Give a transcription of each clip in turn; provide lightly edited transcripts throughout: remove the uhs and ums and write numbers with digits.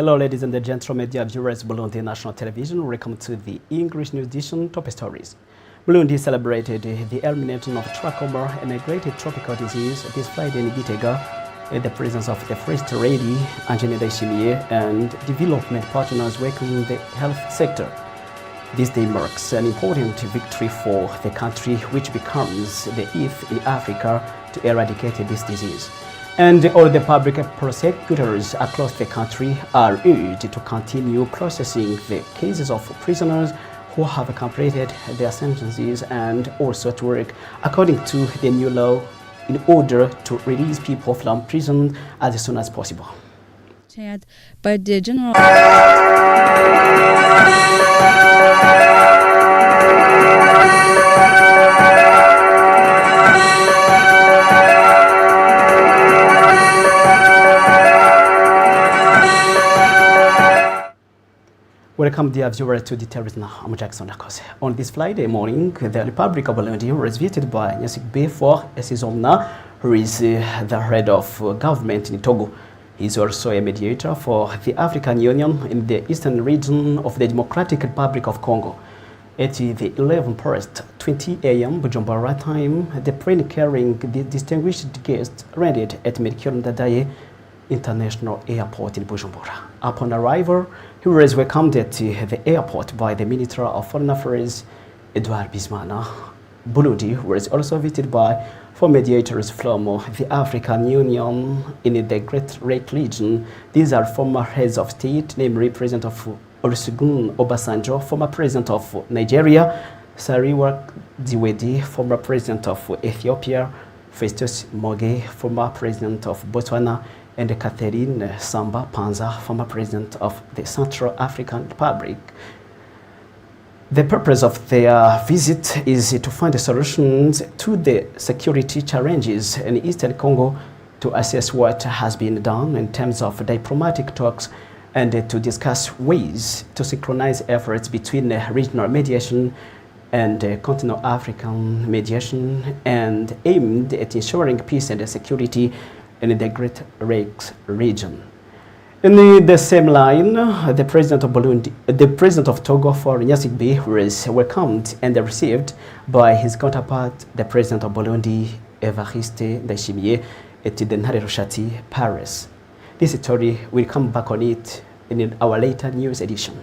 Hello, ladies and gentlemen, dear viewers, Burundi National Television. Welcome to the English News Edition Top Stories. Burundi celebrated the elimination of trachoma, a migrated tropical disease, this Friday in Gitega, in the presence of the First Lady, Ndayishimiye, and development partners working in the health sector. This day marks an important victory for the country, which becomes the eighth in Africa to eradicate this disease. And all the public prosecutors across the country are urged to continue processing the cases of prisoners who have completed their sentences and also to work according to the new law in order to release people from prison as soon as possible. But the general Welcome, dear viewers, to Details Now. I'm Jackson Lakose. On this Friday morning, the Republic of Burundi was visited by Nyasigbe for Esizomna, who is the head of government in Togo. He is also a mediator for the African Union in the eastern region of the Democratic Republic of Congo. At the 11:20 a.m. Bujumbura time, the plane carrying the distinguished guest landed at Melchior Ndadaye International Airport in Bujumbura. Upon arrival, he was welcomed at the airport by the Minister of Foreign Affairs, Edouard Bizimana. Burundi was also visited by four mediators from the African Union in the Great Lake region. These are former heads of state, namely President of Olusegun Obasanjo, former President of Nigeria, Sariwa Diwedi, former President of Ethiopia, Festus Mogae, former President of Botswana, and Catherine Samba Panza, former President of the Central African Republic. The purpose of their visit is to find solutions to the security challenges in Eastern Congo, to assess what has been done in terms of diplomatic talks, and to discuss ways to synchronize efforts between regional mediation and continental African mediation, and aimed at ensuring peace and security in the Great Lakes region. In the same line, the President of Burundi, the President of Togo for Nyasigbe was welcomed and received by his counterpart, the President of Burundi, Evariste Ndayishimiye, at the Nare-Rushati, Paris. This story will come back on it in our later news edition.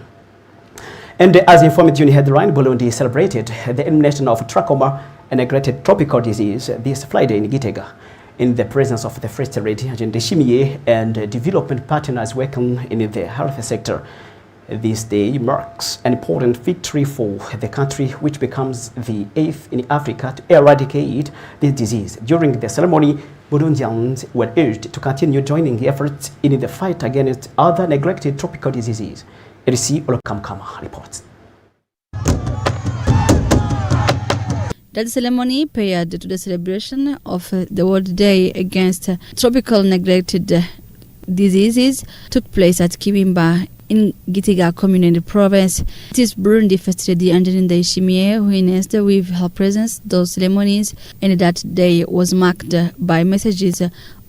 And as informed in the headline, Burundi celebrated the elimination of trachoma, a neglected tropical disease, this Friday in Gitega, in the presence of the First Lady, Ndayishimiye, and development partners working in the health sector. This day marks an important victory for the country, which becomes the eighth in Africa to eradicate this disease. During the ceremony, Burundians were urged to continue joining efforts in the fight against other neglected tropical diseases. RC Olokamkama reports. That ceremony paired to the celebration of the World Day Against Tropical Neglected Diseases took place at Kibimba in Gitega Community Province. It is Burundi First Lady Ndayishimiye who announced with her presence those ceremonies, and that day was marked by messages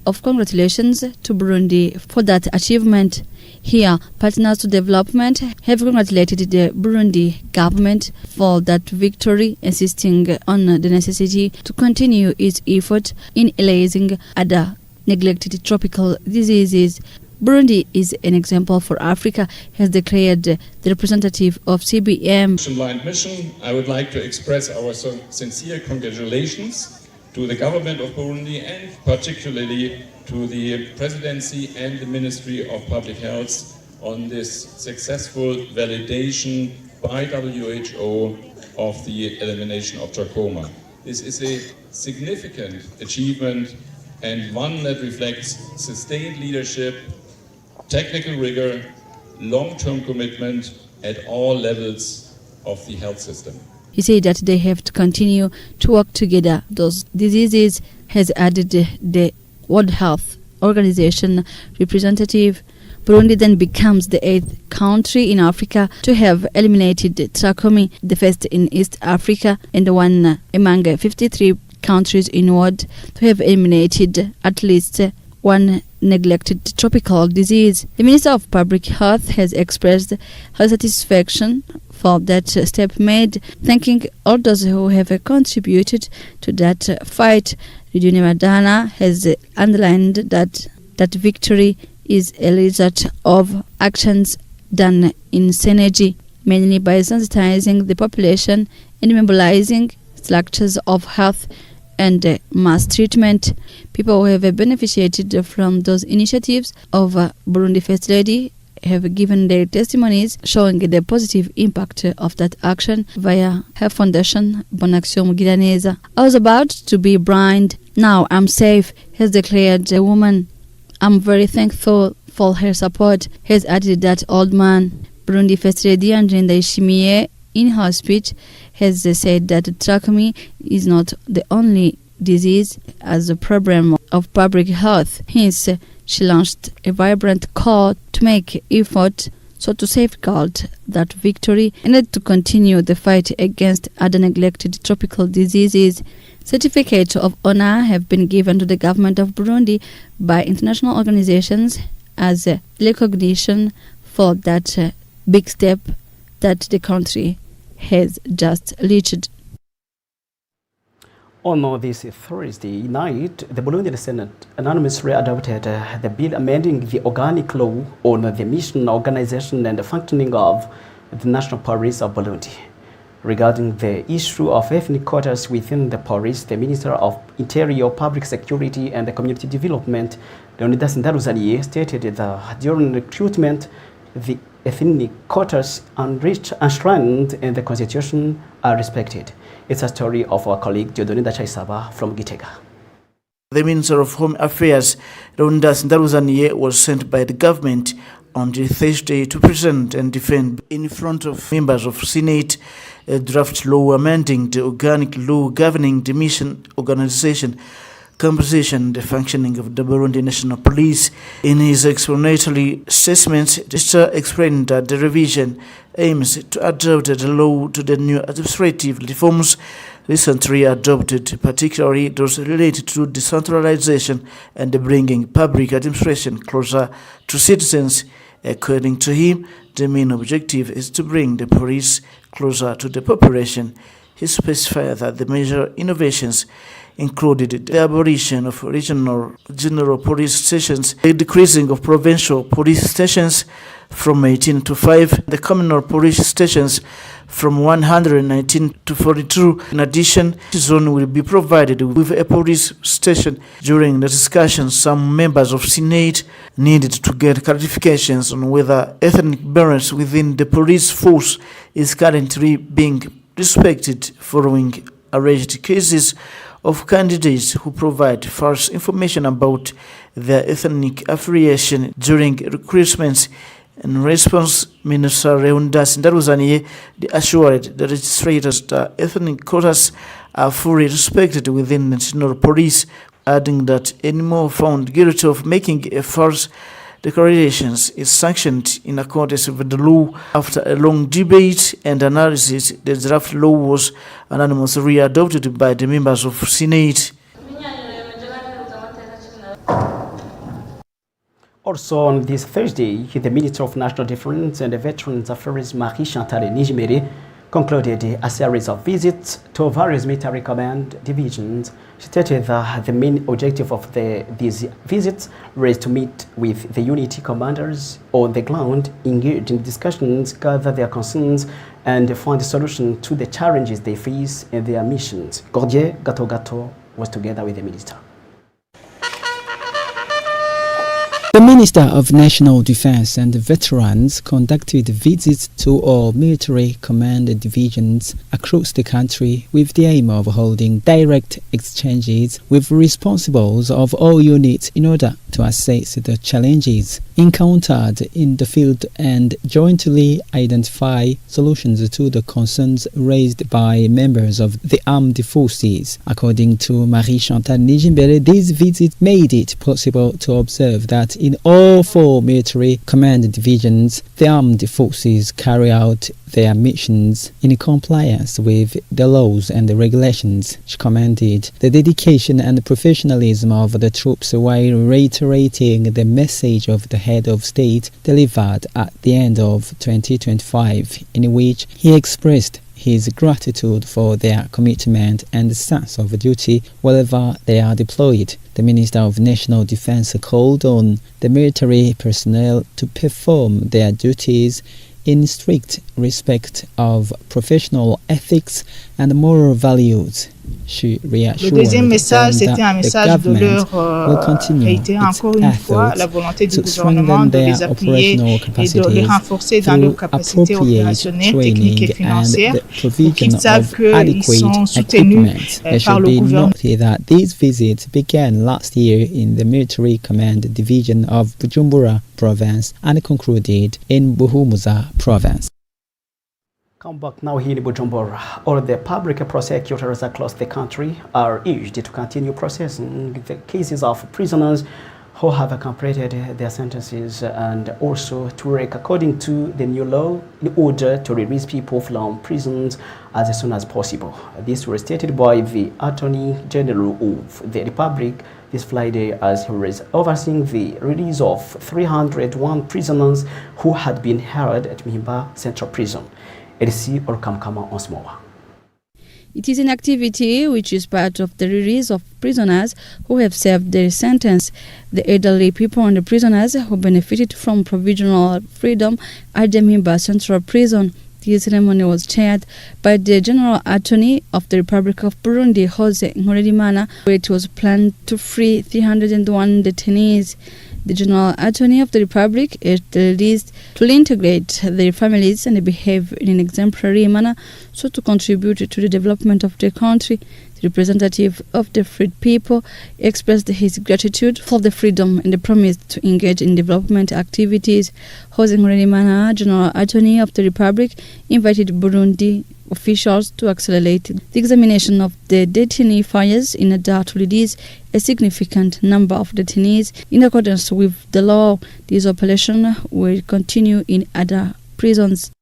of congratulations to Burundi for that achievement. Here, partners to development have congratulated the Burundi government for that victory, insisting on the necessity to continue its effort in erasing other neglected tropical diseases. Burundi is an example for Africa, has declared the representative of CBM. Mission, I would like to express our sincere congratulations to the government of Burundi and particularly to the Presidency and the Ministry of Public Health on this successful validation by WHO of the elimination of trachoma. This is a significant achievement and one that reflects sustained leadership, technical rigor, long-term commitment at all levels of the health system. He said that they have to continue to work together. Those diseases has added the World Health Organization representative. Burundi then becomes the eighth country in Africa to have eliminated trachoma, the first in East Africa and one among 53 countries in the world to have eliminated at least one neglected tropical disease. The Minister of Public Health has expressed her satisfaction for that step made, thanking all those who have contributed to that fight. Radio Ramadana has underlined that victory is a result of actions done in synergy, mainly by sensitizing the population and mobilizing structures of health and mass treatment. People who have benefited from those initiatives of Burundi First Lady have given their testimonies showing the positive impact of that action via her foundation, Bonaction Mugiraneza. I was about to be blind. Now I'm safe, has declared the woman. I'm very thankful for her support, has added that old man. Burundi First Lady André Ndayishimiye, in her speech, has said that trachoma is not the only disease as a problem of public health. Hence, she launched a vibrant call to make effort so to safeguard that victory and to continue the fight against other neglected tropical diseases. Certificates of honor have been given to the government of Burundi by international organizations as a recognition for that big step that the country has just reached. On this Thursday night, the Burundian Senate unanimously adopted the bill amending the organic law on the mission, organization and the functioning of the National Police of Burundi. Regarding the issue of ethnic quotas within the police, the Minister of Interior, Public Security and Community Development, Leonidas Ndaruzaniye, stated that during recruitment, the ethnic quotas enshrined in the Constitution are respected. It's a story of our colleague Dieudonné Ndachaisaba from Gitega. The Minister of Home Affairs, Leonidas Ndaruzaniye, was sent by the government on the Thursday to present and defend in front of members of Senate a draft law amending the organic law governing the mission, organization, composition and the functioning of the Burundi National Police. In his explanatory statement, the minister explained that the revision aims to adapt the law to the new administrative reforms recently adopted, particularly those related to decentralization and bringing public administration closer to citizens. According to him, the main objective is to bring the police closer to the population. He specified that the major innovations included the abolition of regional general police stations, the decreasing of provincial police stations from 18 to 5, the communal police stations from 119 to 42. In addition, the zone will be provided with a police station. During the discussion, some members of Senate needed to get clarifications on whether ethnic balance within the police force is currently being respected following alleged cases of candidates who provide false information about their ethnic affiliation during recruitments. In response, Minister Leonidas Ndaruzaniye assured the registrators that ethnic quotas are fully respected within the national police, adding that anyone found guilty of making a false declarations is sanctioned in accordance with the law. After a long debate and analysis, the draft law was unanimously adopted by the members of Senate. Also on this Thursday, the Minister of National Defense and Veterans Affairs, Marie-Chantal Nijimere, concluded a series of visits to various military command divisions. She stated that the main objective of these visits was to meet with the unity commanders on the ground, engage in discussions, gather their concerns, and find a solution to the challenges they face in their missions. Gordier Gato was together with the minister. The Minister of National Defense and Veterans conducted visits to all military command divisions across the country with the aim of holding direct exchanges with responsibles of all units in order to assess the challenges. encountered in the field and jointly identify solutions to the concerns raised by members of the armed forces. According to Marie-Chantal Nijimbere, these visits made it possible to observe that in all 4 military command divisions, the armed forces carry out their missions in compliance with the laws and the regulations. She commended the dedication and professionalism of the troops while reiterating the message of the head of state delivered at the end of 2025, in which he expressed his gratitude for their commitment and sense of duty wherever they are deployed. The Minister of National Defense called on the military personnel to perform their duties in strict respect of professional ethics and moral values. She reassured Le deuxième message, them c'était un that the message de government leur will continue réitérer its encore une fois la efforts volonté du to gouvernement strengthen de les their appuyer operational et de les capacities renforcer dans leurs through capacités appropriate opérationnelles, techniques et training and financières the pour provision qu'ils savent of qu'ils sont adequate soutenus equipment. It par should le be gouvernement. noted that these visits began last year in the Military Command Division of Bujumbura Province and concluded in Buhumuza Province. Come back now here in Bujumbura. All the public prosecutors across the country are urged to continue processing the cases of prisoners who have completed their sentences and also to work according to the new law in order to release people from prisons as soon as possible. This was stated by the Attorney General of the Republic this Friday as he was overseeing the release of 301 prisoners who had been held at Mimba Central Prison. LC or Kamkama on Smoa. It is an activity which is part of the release of prisoners who have served their sentence. The elderly people and the prisoners who benefited from provisional freedom at the Mimba Central Prison. The ceremony was chaired by the General Attorney of the Republic of Burundi, Jose Nkorerimana, where it was planned to free 301 detainees. The General Attorney of the Republic is released to integrate their families and behave in an exemplary manner so to contribute to the development of the country. The representative of the freed people expressed his gratitude for the freedom and the promise to engage in development activities. Jose Nkorerimana, General Attorney of the Republic, invited Burundi officials to accelerate the examination of the detainee files in order to release a significant number of detainees in accordance with the law. This operation will continue in other prisons.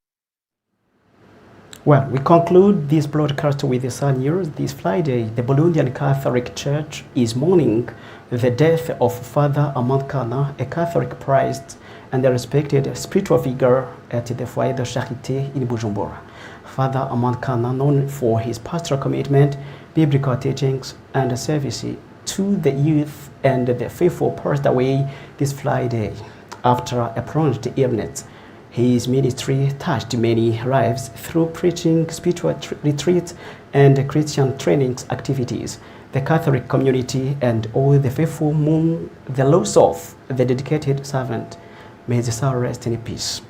Well, we conclude this broadcast with the sad news. This Friday, the Burundian Catholic Church is mourning the death of Father Amand Kana, a Catholic priest and a respected spiritual figure at the Foyer de Charité in Bujumbura. Father Amand Kana, known for his pastoral commitment, biblical teachings, and service to the youth and the faithful, passed away this Friday after a prolonged illness. His ministry touched many lives through preaching, spiritual retreats, and Christian training activities. The Catholic community and all the faithful mourn the loss of the dedicated servant. May the soul rest in peace.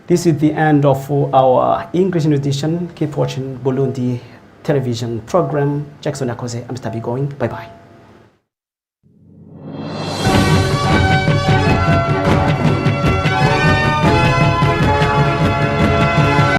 This is the end of our English edition. Keep watching Burundi television program. Jackson Akoze, I'm Stabi going. Bye-bye.